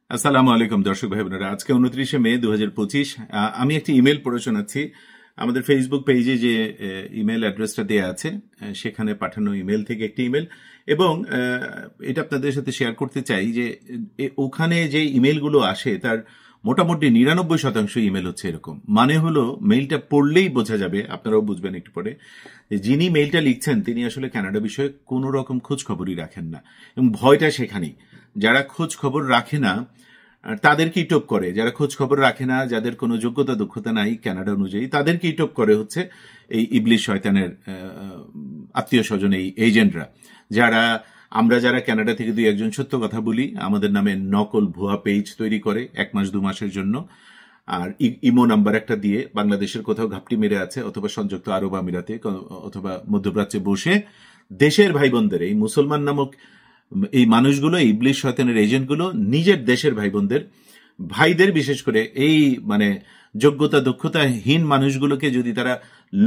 আসসালামু আলাইকুম দর্শক ভাই বোনেরা। আজকে 29 মে 2025। আমি একটি ইমেল পড়ে শোনাচ্ছি। আমাদের ফেসবুক পেজে যে ইমেল অ্যাড্রেসটা দেয়া আছে সেখানে পাঠানো ইমেল থেকে একটি ইমেল, এবং এটা আপনাদের সাথে শেয়ার করতে চাই যে ওখানে যে ইমেলগুলো আসে তার মোটামুটি 99% ইমেল হচ্ছে এরকম। মানে হলো মেইলটা পড়লেই বোঝা যাবে, আপনারাও বুঝবেন একটু পরে, যে যিনি মেইলটা লিখছেন তিনি আসলে কানাডা বিষয়ে কোনো রকম খোঁজ খবরই রাখেন না, এবং ভয়টা সেখানেই। যারা খোঁজ খবর রাখে না তাদেরকেই টোপ করে, যারা খোঁজ খবর রাখে না, যাদের কোনো যোগ্যতা দক্ষতা নাই কানাডা অনুযায়ী, তাদেরকেই টোপ করে হচ্ছে এই ইবলিশ শয়তানের আত্মীয় স্বজন, এই এজেন্টরা। যারা কানাডা থেকে দুই একজন সত্য কথা বলি, আমাদের নামে নকল ভুয়া পেজ তৈরি করে 1 মাস 2 মাসের জন্য, আর ইমো নাম্বার একটা দিয়ে বাংলাদেশের কোথাও ঘাপটি মেরে আছে, অথবা সংযুক্ত আরব আমিরাতে অথবা মধ্যপ্রাচ্যে বসে দেশের ভাই বোনদের, এই মুসলমান নামক এই মানুষগুলো, এই ইবলিশ শয়তানের এজেন্টগুলো নিজের দেশের ভাই বোনদের, ভাইদের বিশেষ করে এই যোগ্যতা দক্ষতাহীন মানুষগুলোকে যদি তারা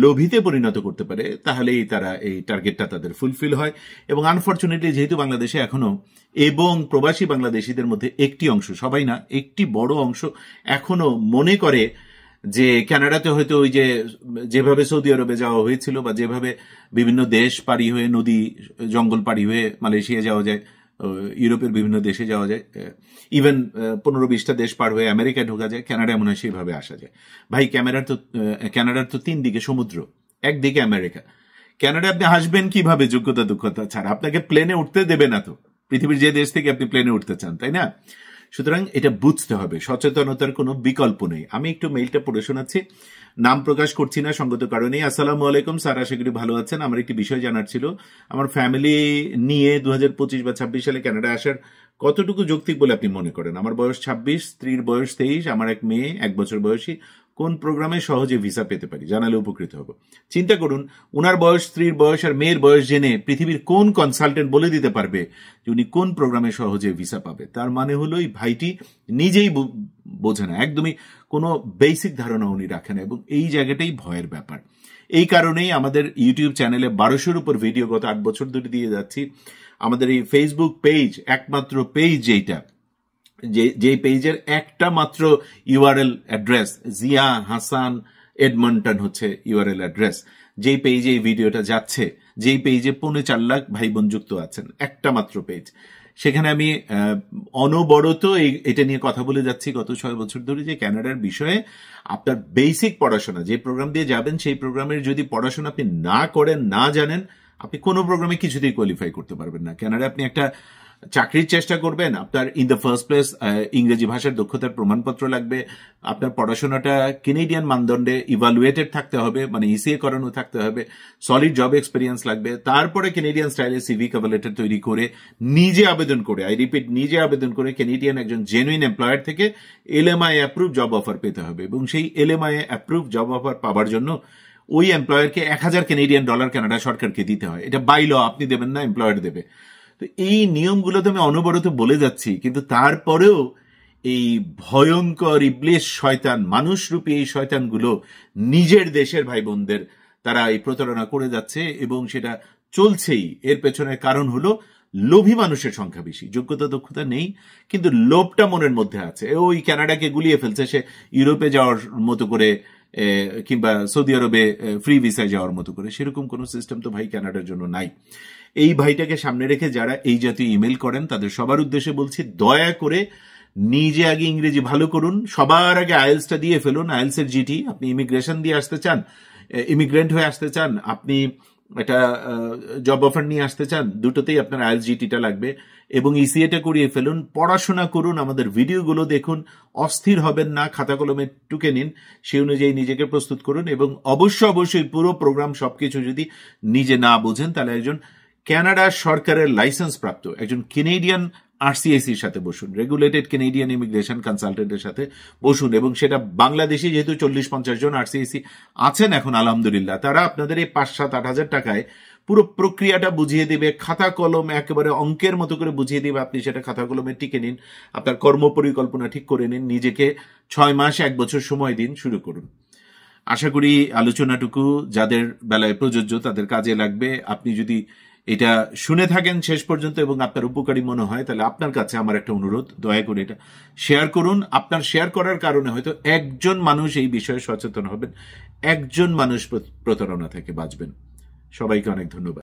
লোভিতে পরিণত করতে পারে, তাহলেই তারা এই টার্গেটটা তাদের ফুলফিল হয়। এবং আনফর্চুনেটলি যেহেতু বাংলাদেশে এখনো এবং প্রবাসী বাংলাদেশিদের মধ্যে একটি অংশ, সবাই না, একটি বড় অংশ এখনো মনে করে যে কানাডাতে হয়তো ওই যেভাবে সৌদি আরবে যাওয়া হয়েছিল, বা যেভাবে বিভিন্ন দেশ পাড়ি হয়ে, নদী জঙ্গল পাড়ি হয়ে মালয়েশিয়া যাওয়া যায়, ইউরোপের বিভিন্ন দেশে যাওয়া যায়, ইভেন 15-20টা দেশ পার হয়ে আমেরিকায় ঢোকা যায়, কানাডায় মনে হয় সেইভাবে আসা যায়। ভাই কানাডার তো 3 দিকে সমুদ্র, একদিকে আমেরিকা। কানাডায় আপনি আসবেন কিভাবে যোগ্যতা দক্ষতা ছাড়া? আপনাকে প্লেনে উঠতে দেবে না তো, পৃথিবীর যে দেশ থেকে আপনি প্লেনে উঠতে চান, তাই না? সুতরাং এটা বুঝতে হবে, সচেতনতার কোনো বিকল্প নেই। আমি একটু মেইলটা পড়ে শোনাচ্ছি, নাম প্রকাশ করছি না সঙ্গত কারণেই। আসসালামু আলাইকুম স্যার, আশা করি ভালো আছেন। আমার একটি বিষয় জানার ছিল। আমার ফ্যামিলি নিয়ে 2025 বা 26 সালে কানাডা আসার কতটুকু যৌক্তিক বলে আপনি মনে করেন? আমার বয়স 26, স্ত্রীর বয়স 23, আমার এক মেয়ে 1 বছর বয়সী। কোন প্রোগ্রামে সহজে ভিসা পেতে পারি? জানালে উপকৃত হব। চিন্তা করুন, উনার বয়স, স্ত্রীর বয়স আর মেয়ের বয়স জেনে পৃথিবীর কোন কনসালটেন্ট বলে দিতে পারবে যে উনি কোন প্রোগ্রামে সহজে ভিসা পাবে? তার মানে হলো এই ভাইটি নিজেই বোঝে না, একদমই কোনো বেসিক ধারণা উনি রাখেন না, এবং এই জায়গাটাই ভয়ের ব্যাপার। এই কারণেই আমাদের ইউটিউব চ্যানেলে 1200-র উপর ভিডিও গত 8 বছর ধরে দিয়ে যাচ্ছি। আমাদের এই ফেসবুক পেজ, একমাত্র পেজ যেই পেজের একটা মাত্র URL address, Zia Hasan Edmonton হচ্ছে ইউআরএল অ্যাড্রেস। যেই পেজে এই ভিডিওটা যাচ্ছে, যেই পেজে 4.25 লাখ ভাই বোন যুক্ত আছেন, একটা মাত্র পেজ, সেখানে আমি অনবরত এটা নিয়ে কথা বলে যাচ্ছি গত 6 বছর ধরে, যে কানাডার বিষয়ে আপনার বেসিক পড়াশোনা, যে প্রোগ্রাম দিয়ে যাবেন সেই প্রোগ্রামের যদি পড়াশোনা আপনি না করেন, না জানেন, আপনি কোনো প্রোগ্রামে কিছুতেই কোয়ালিফাই করতে পারবেন না। কানাডায় আপনি একটা চাকরির চেষ্টা করবেন, আপনার ইন দ্য ফার্স্ট প্লেস ইংরেজি ভাষার দক্ষতার প্রমাণপত্র লাগবে, আপনার পড়াশোনাটা কেনেডিয়ান মানদণ্ডে ইভালুয়েটেড থাকতে হবে, মানে ইসিএ করানো থাকতে হবে, সলিড জব এক্সপিরিয়েন্স লাগবে, তারপরে কেনেডিয়ান স্টাইলে সিভি কভার লেটার তৈরি করে নিজে আবেদন করে, আই রিপিট, নিজে আবেদন করে কেনেডিয়ান একজন জেনুইন এমপ্লয়ার থেকে এলএমআই অ্যাপ্রুভ জব অফার পেতে হবে। এবং সেই এলএমআই অ্যাপ্রুভ জব অফার পাওয়ার জন্য ওই এমপ্লয়ারকে $1000 কানাডা সরকারকে দিতে হয়। এটা বাই ল, আপনি দেবেন না, এমপ্লয়ার দেবে। তো এই নিয়মগুলো তো আমি অনবরত বলে যাচ্ছি, কিন্তু তারপরেও এই ভয়ঙ্কর ইবলিশ শয়তান, মানুষরূপী এই শয়তানগুলো নিজের দেশের ভাই বোনদের তারা এই প্রতারণা করে যাচ্ছে, এবং সেটা চলছেই। এর পেছনের কারণ হলো লোভী মানুষের সংখ্যা বেশি, যোগ্যতা দক্ষতা নেই, কিন্তু লোভটা মনের মধ্যে আছে। ওই কানাডাকে গুলিয়ে ফেলছে, সে ইউরোপে যাওয়ার মতো করে, কিংবা সৌদি আরবে ফ্রি ভিসায় যাওয়ার মতো করে। সেরকম কোনো সিস্টেম তো ভাই কানাডার জন্য নাই। এই ভাইটাকে সামনে রেখে যারা এই জাতীয় ইমেল করেন, তাদের সবার উদ্দেশ্যে বলছি, দয়া করে নিজে আগে ইংরেজি ভালো করুন, সবার আগে আইএলসটা দিয়ে ফেলুন। আইএলসের জিটি, আপনি ইমিগ্রেশন দিয়ে আসতে চান, ইমিগ্রেন্ট হয়ে আসতে চান, আপনি একটা জব অফার নিয়ে আসতে চান, দুটোতেই আপনার আইএলস জিটিটা লাগবে। এবং ইসিএটা করিয়ে ফেলুন, পড়াশোনা করুন, আমাদের ভিডিওগুলো দেখুন, অস্থির হবেন না, খাতা কলমে টুকে নিন, সেই অনুযায়ী নিজেকে প্রস্তুত করুন। এবং অবশ্যই পুরো প্রোগ্রাম সবকিছু যদি নিজে না বোঝেন, তাহলে একজন কানাডা সরকারের লাইসেন্স প্রাপ্ত একজন কেনেডিয়ান আরসিএসির সাথে বসুন, রেগুলেটেড কেনেডিয়ান ইমিগ্রেশন কনসালটেন্টের সাথে বসুন। এবং সেটা বাংলাদেশে যেহেতু 40-50 জন আরসিএসি আছেন এখন আলহামদুলিল্লাহ, তারা আপনাদের এই 5-7-8 হাজার টাকায় পুরো প্রক্রিয়াটা বুঝিয়ে দেবে, খাতা কলম একেবারে অঙ্কের মতো করে বুঝিয়ে দেবে। আপনি সেটা খাতা কলমে টিকে নিন, আপনার কর্ম পরিকল্পনা ঠিক করে নিন, নিজেকে 6 মাস 1 বছর সময় দিন, শুরু করুন। আশা করি আলোচনাটুকু যাদের বেলায় প্রযোজ্য তাদের কাজে লাগবে। আপনি যদি এটা শুনে থাকেন শেষ পর্যন্ত এবং আপনার উপকারী মনে হয়, তাহলে আপনার কাছে আমার একটা অনুরোধ, দয়া করে এটা শেয়ার করুন। আপনার শেয়ার করার কারণে হয়তো একজন মানুষ এই বিষয়ে সচেতন হবেন, একজন মানুষ প্রতারণা থেকে বাঁচবেন। সবাইকে অনেক ধন্যবাদ।